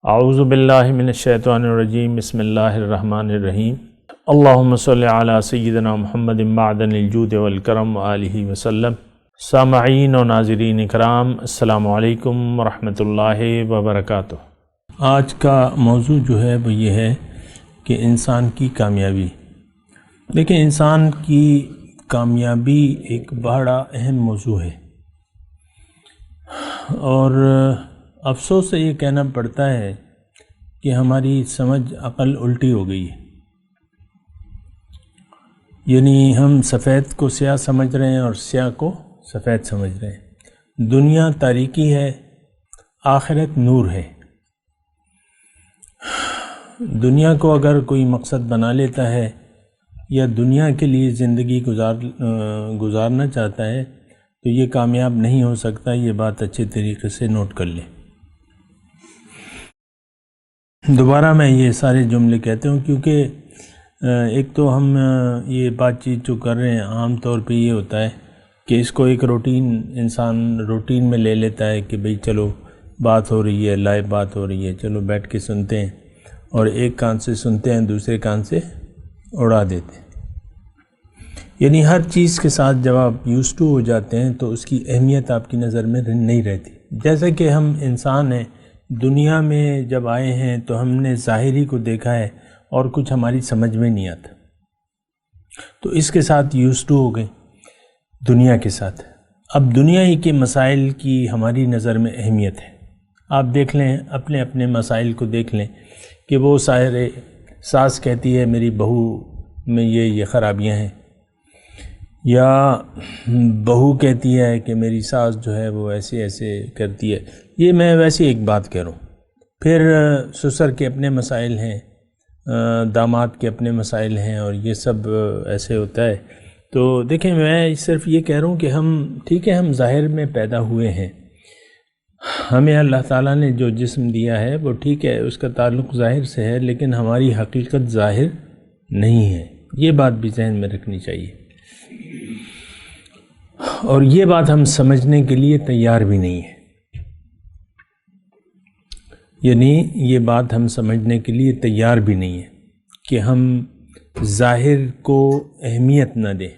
اعوذ باللہ من الشیطان الرجیم بسم اللہ الرحمن الرحیم اللہم صلی علی سیدنا محمد معدن الجود والکرم وآلہ وسلم۔ سامعین و ناظرین اکرام، السلام علیکم ورحمۃ اللہ وبرکاتہ۔ آج کا موضوع جو ہے وہ یہ ہے کہ انسان کی کامیابی۔ دیکھیں، انسان کی کامیابی ایک بڑا اہم موضوع ہے، اور افسوس سے یہ کہنا پڑتا ہے کہ ہماری سمجھ عقل الٹی ہو گئی ہے، یعنی ہم سفید کو سیاہ سمجھ رہے ہیں اور سیاہ کو سفید سمجھ رہے ہیں۔ دنیا تاریکی ہے، آخرت نور ہے۔ دنیا کو اگر کوئی مقصد بنا لیتا ہے یا دنیا کے لیے زندگی گزارنا چاہتا ہے تو یہ کامیاب نہیں ہو سکتا۔ یہ بات اچھے طریقے سے نوٹ کر لیں۔ دوبارہ میں یہ سارے جملے کہتے ہوں کیونکہ ایک تو ہم یہ بات چیت جو کر رہے ہیں عام طور پہ یہ ہوتا ہے کہ اس کو ایک انسان روٹین میں لے لیتا ہے کہ بھئی چلو بات ہو رہی ہے، لائیو بات ہو رہی ہے، چلو بیٹھ کے سنتے ہیں، اور ایک کان سے سنتے ہیں دوسرے کان سے اڑا دیتے ہیں۔ یعنی ہر چیز کے ساتھ جب آپ یوز ٹو ہو جاتے ہیں تو اس کی اہمیت آپ کی نظر میں نہیں رہتی۔ جیسے کہ ہم انسان ہیں، دنیا میں جب آئے ہیں تو ہم نے ظاہری کو دیکھا ہے اور کچھ ہماری سمجھ میں نہیں آتا، تو اس کے ساتھ یوز ٹو ہو گئے دنیا کے ساتھ۔ اب دنیا ہی کے مسائل کی ہماری نظر میں اہمیت ہے۔ آپ دیکھ لیں، اپنے اپنے مسائل کو دیکھ لیں کہ وہ ساس کہتی ہے میری بہو میں یہ خرابیاں ہیں، یا بہو کہتی ہے کہ میری ساس جو ہے وہ ایسے کرتی ہے۔ یہ میں ویسے ایک بات کہہ رہا ہوں۔ پھر سسر کے اپنے مسائل ہیں، داماد کے اپنے مسائل ہیں، اور یہ سب ایسے ہوتا ہے۔ تو دیکھیں، میں صرف یہ کہہ رہا ہوں کہ ہم ظاہر میں پیدا ہوئے ہیں، ہمیں اللہ تعالیٰ نے جو جسم دیا ہے وہ ٹھیک ہے، اس کا تعلق ظاہر سے ہے، لیکن ہماری حقیقت ظاہر نہیں ہے۔ یہ بات بھی ذہن میں رکھنی چاہیے، اور یہ بات ہم سمجھنے کے لیے تیار بھی نہیں ہے۔ یعنی یہ بات ہم سمجھنے کے لیے تیار بھی نہیں ہے کہ ہم ظاہر کو اہمیت نہ دیں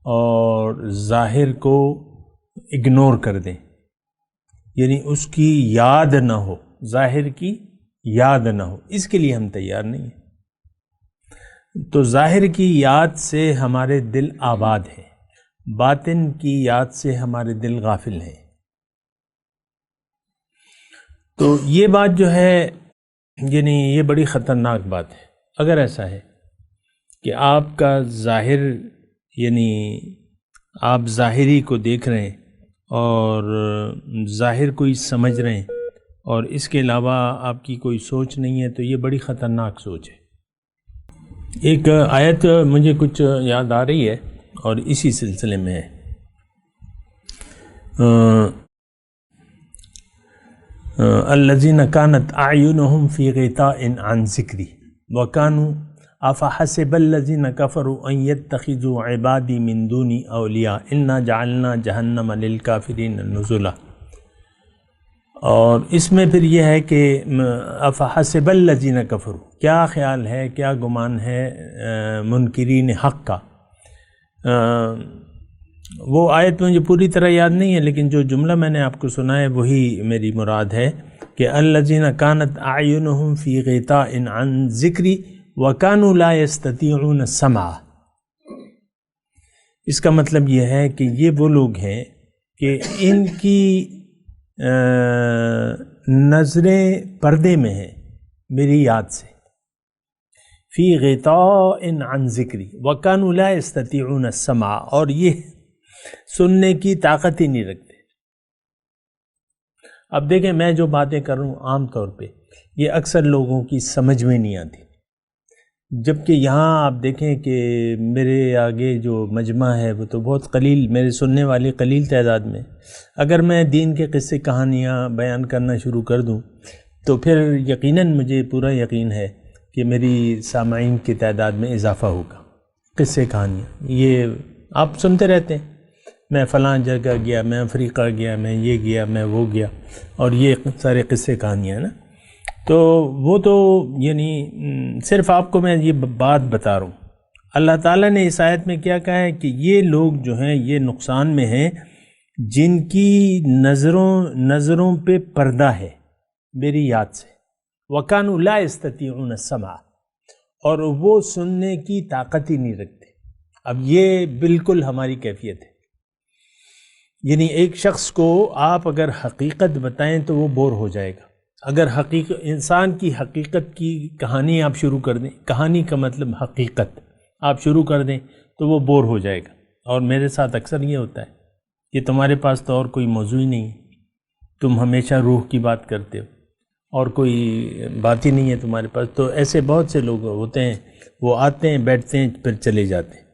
اور ظاہر کو اگنور کر دیں، یعنی اس کی یاد نہ ہو، ظاہر کی یاد نہ ہو، اس کے لیے ہم تیار نہیں ہیں۔ تو ظاہر کی یاد سے ہمارے دل آباد ہیں، باطن کی یاد سے ہمارے دل غافل ہیں۔ تو یہ بات جو ہے، یعنی یہ بڑی خطرناک بات ہے۔ اگر ایسا ہے کہ آپ کا ظاہر، یعنی آپ ظاہری کو دیکھ رہے ہیں اور ظاہر کو ہی سمجھ رہے ہیں، اور اس کے علاوہ آپ کی کوئی سوچ نہیں ہے، تو یہ بڑی خطرناک سوچ ہے۔ ایک آیت مجھے کچھ یاد آ رہی ہے اور اسی سلسلے میں ہے۔ الذین کانت اعینہم فی غطاء عن ذکری وکانوا افحسب الذین کفروا ان یتخذوا عبادی من دونی اولیاء انا جعلنا جہنم للکافرین نزلا۔ اور اس میں پھر یہ ہے کہ افحسب الذین کفروا، کیا خیال ہے، کیا گمان ہے منکرین حق کا۔ وہ آیت مجھے پوری طرح یاد نہیں ہے، لیکن جو جملہ میں نے آپ کو سنا ہے وہی میری مراد ہے کہ الذین کانت اعینہم فی غطاء عن ذکری وکانوا لا یستطیعون السمع۔ اس کا مطلب یہ ہے کہ یہ وہ لوگ ہیں کہ ان کی نظریں پردے میں ہیں میری یاد سے، فی غطاء عن ذکری وکانوا لا یستطیعون السمع، اور یہ سننے کی طاقت ہی نہیں رکھتے۔ اب دیکھیں، میں جو باتیں کر رہا ہوں عام طور پہ یہ اکثر لوگوں کی سمجھ میں نہیں آتی، جبکہ یہاں آپ دیکھیں کہ میرے آگے جو مجمع ہے وہ تو بہت قلیل، میرے سننے والے قلیل تعداد میں۔ اگر میں دین کے قصے کہانیاں بیان کرنا شروع کر دوں تو پھر یقیناً مجھے پورا یقین ہے کہ میری سامعین کی تعداد میں اضافہ ہوگا۔ قصے کہانیاں یہ آپ سنتے رہتے ہیں، میں فلاں جگہ گیا، میں افریقہ گیا، میں یہ گیا، میں وہ گیا، اور یہ سارے قصے کہانیاں نا. تو وہ تو یعنی صرف آپ کو میں یہ بات بتا رہا ہوں. اللہ تعالیٰ نے اس آیت میں کیا کہا ہے کہ یہ لوگ جو ہیں یہ نقصان میں ہیں جن کی نظروں پہ پردہ ہے میری یاد سے. وَكَانُوا لَا يَسْتَطِيعُونَ السَّمْعَ، اور وہ سننے کی طاقت ہی نہیں رکھتے. اب یہ بالکل ہماری کیفیت ہے. یعنی ایک شخص کو آپ اگر حقیقت بتائیں تو وہ بور ہو جائے گا. اگر انسان کی حقیقت کی کہانی آپ شروع کر دیں، کہانی کا مطلب حقیقت آپ شروع کر دیں تو وہ بور ہو جائے گا. اور میرے ساتھ اکثر یہ ہوتا ہے کہ تمہارے پاس تو اور کوئی موضوع ہی نہیں ہے، تم ہمیشہ روح کی بات کرتے ہو اور کوئی بات ہی نہیں ہے تمہارے پاس. تو ایسے بہت سے لوگ ہوتے ہیں، وہ آتے ہیں، بیٹھتے ہیں، پھر چلے جاتے ہیں.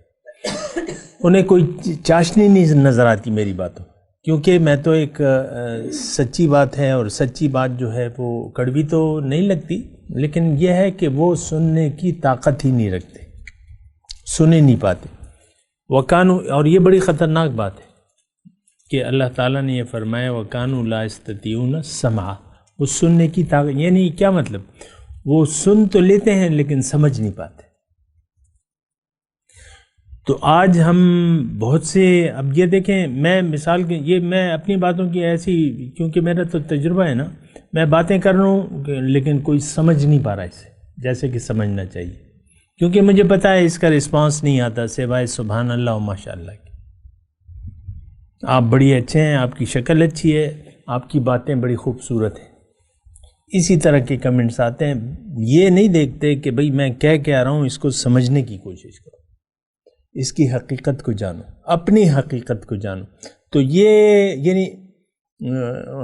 انہیں کوئی چاشنی نہیں نظر آتی میری باتوں، کیونکہ میں تو ایک سچی بات ہے، اور سچی بات جو ہے وہ کڑوی تو نہیں لگتی، لیکن یہ ہے کہ وہ سننے کی طاقت ہی نہیں رکھتے، سنے نہیں پاتے. وَكَانُوا، اور یہ بڑی خطرناک بات ہے کہ اللہ تعالیٰ نے یہ فرمایا وَكَانُوا لَا يَسْتَطِيعُونَ السَّمْعَ، وہ سننے کی طاقت، یعنی کیا مطلب؟ وہ سن تو لیتے ہیں لیکن سمجھ نہیں پاتے. تو آج ہم بہت سے، اب یہ دیکھیں، میں مثال کے، یہ میں اپنی باتوں کی ایسی، کیونکہ میرا تو تجربہ ہے نا، میں باتیں کر رہا ہوں لیکن کوئی سمجھ نہیں پا رہا اسے جیسے کہ سمجھنا چاہیے، کیونکہ مجھے پتہ ہے اس کا رسپانس نہیں آتا سوائے سبحان اللہ و ماشاء اللہ کی. آپ بڑی اچھے ہیں، آپ کی شکل اچھی ہے، آپ کی باتیں بڑی خوبصورت ہیں، اسی طرح کے کمنٹس آتے ہیں. یہ نہیں دیکھتے کہ بھئی میں کہہ رہا ہوں، اس کو سمجھنے کی کوشش کرو، اس کی حقیقت کو جانو، اپنی حقیقت کو جانو. تو یہ یعنی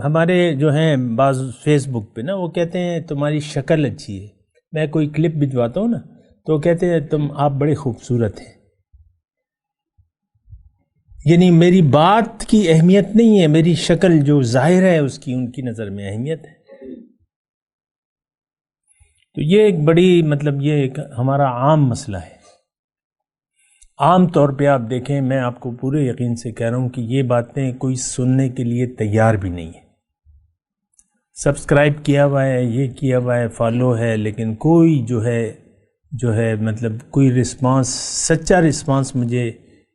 ہمارے جو ہیں بعض فیس بک پہ نا، وہ کہتے ہیں تمہاری شکل اچھی ہے. میں کوئی کلپ بھجواتا ہوں نا تو کہتے ہیں آپ بڑے خوبصورت ہیں. یعنی میری بات کی اہمیت نہیں ہے، میری شکل جو ظاہر ہے اس کی ان کی نظر میں اہمیت ہے. تو یہ ایک بڑی مطلب یہ ایک ہمارا عام مسئلہ ہے. عام طور پہ آپ دیکھیں، میں آپ کو پورے یقین سے کہہ رہا ہوں کہ یہ باتیں کوئی سننے کے لیے تیار بھی نہیں ہے. سبسکرائب کیا ہوا ہے، یہ کیا ہوا ہے، فالو ہے، لیکن کوئی جو ہے مطلب کوئی رسپانس، سچا رسپانس مجھے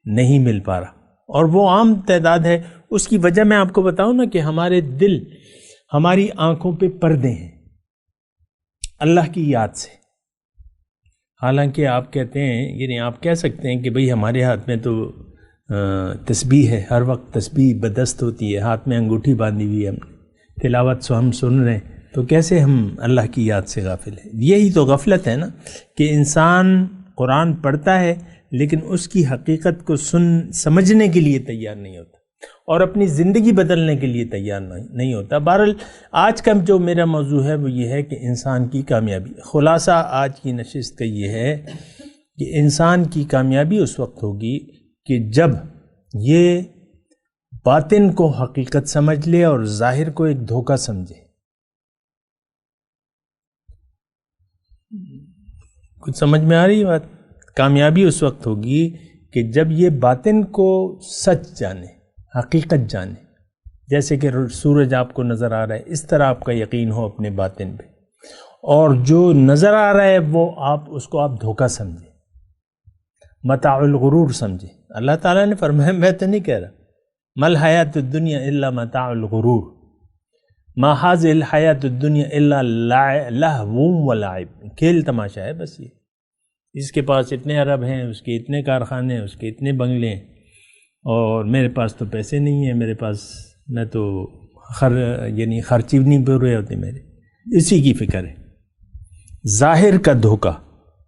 نہیں مل پا رہا. اور وہ عام تعداد ہے. اس کی وجہ میں آپ کو بتاؤں نا کہ ہمارے دل، ہماری آنکھوں پہ پردے ہیں اللہ کی یاد سے. حالانکہ آپ کہتے ہیں، یعنی آپ کہہ سکتے ہیں کہ بھئی ہمارے ہاتھ میں تو تسبیح ہے، ہر وقت تسبیح بدست ہوتی ہے، ہاتھ میں انگوٹھی باندھی ہوئی ہے، ہم تلاوت سو ہم سن رہے ہیں، تو کیسے ہم اللہ کی یاد سے غافل ہیں؟ یہی تو غفلت ہے نا، کہ انسان قرآن پڑھتا ہے لیکن اس کی حقیقت کو سمجھنے کے لیے تیار نہیں ہوتا، اور اپنی زندگی بدلنے کے لیے تیار نہیں ہوتا. بہرحال آج کا جو میرا موضوع ہے وہ یہ ہے کہ انسان کی کامیابی. خلاصہ آج کی نشست کا یہ ہے کہ انسان کی کامیابی اس وقت ہوگی کہ جب یہ باطن کو حقیقت سمجھ لے اور ظاہر کو ایک دھوکہ سمجھے. کچھ سمجھ میں آ رہی ہے بات؟ کامیابی اس وقت ہوگی کہ جب یہ باطن کو سچ جانے، حقیقت جانے، جیسے کہ سورج آپ کو نظر آ رہا ہے، اس طرح آپ کا یقین ہو اپنے باطن پہ، اور جو نظر آ رہا ہے وہ اس کو آپ دھوکہ سمجھیں، متاع الغرور سمجھیں. اللہ تعالیٰ نے فرمایا، میں تو نہیں کہہ رہا مل حیات الدنیا الا متاع الغرور، ما هذه الحیات الدنیا الا لہو ولعب، کھیل تماشا ہے بس. یہ اس کے پاس اتنے ارب ہیں، اس کے اتنے کارخانے ہیں، اس کے اتنے بنگلے ہیں، اور میرے پاس تو پیسے نہیں ہیں، میرے پاس میں تو یعنی خرچی نہیں پورے ہوتے میرے. اسی کی فکر ہے، ظاہر کا دھوکہ،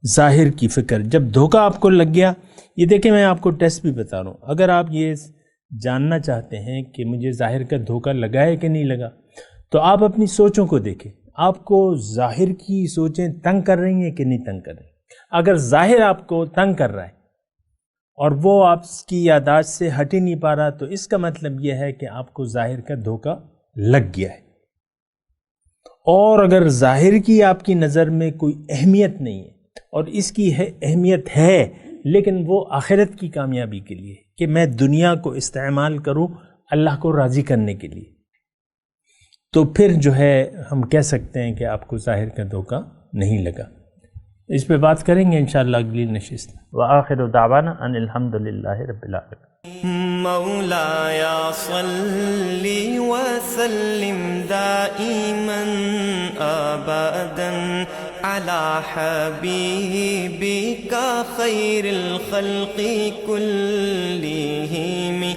ظاہر کی فکر. جب دھوکہ آپ کو لگ گیا، یہ دیکھیں میں آپ کو ٹیسٹ بھی بتا رہا ہوں، اگر آپ یہ جاننا چاہتے ہیں کہ مجھے ظاہر کا دھوکہ لگا ہے کہ نہیں لگا، تو آپ اپنی سوچوں کو دیکھیں. آپ کو ظاہر کی سوچیں تنگ کر رہی ہیں کہ نہیں تنگ کر رہی؟ اگر ظاہر آپ کو تنگ کر رہا ہے اور وہ آپ کی یادداشت سے ہٹ ہی نہیں پا رہا، تو اس کا مطلب یہ ہے کہ آپ کو ظاہر کا دھوکہ لگ گیا ہے. اور اگر ظاہر کی آپ کی نظر میں کوئی اہمیت نہیں ہے، اور اس کی اہمیت ہے لیکن وہ آخرت کی کامیابی کے لیے، کہ میں دنیا کو استعمال کروں اللہ کو راضی کرنے کے لیے، تو پھر جو ہے ہم کہہ سکتے ہیں کہ آپ کو ظاہر کا دھوکہ نہیں لگا۔ اس پہ بات کریں گے انشاءاللہ اگلی نشست میں۔ وآخر دعوانا ان الحمدللہ رب العالمین۔ مولاي صل وسلم دائما ابدا على حبيبك خير الخلق كلهم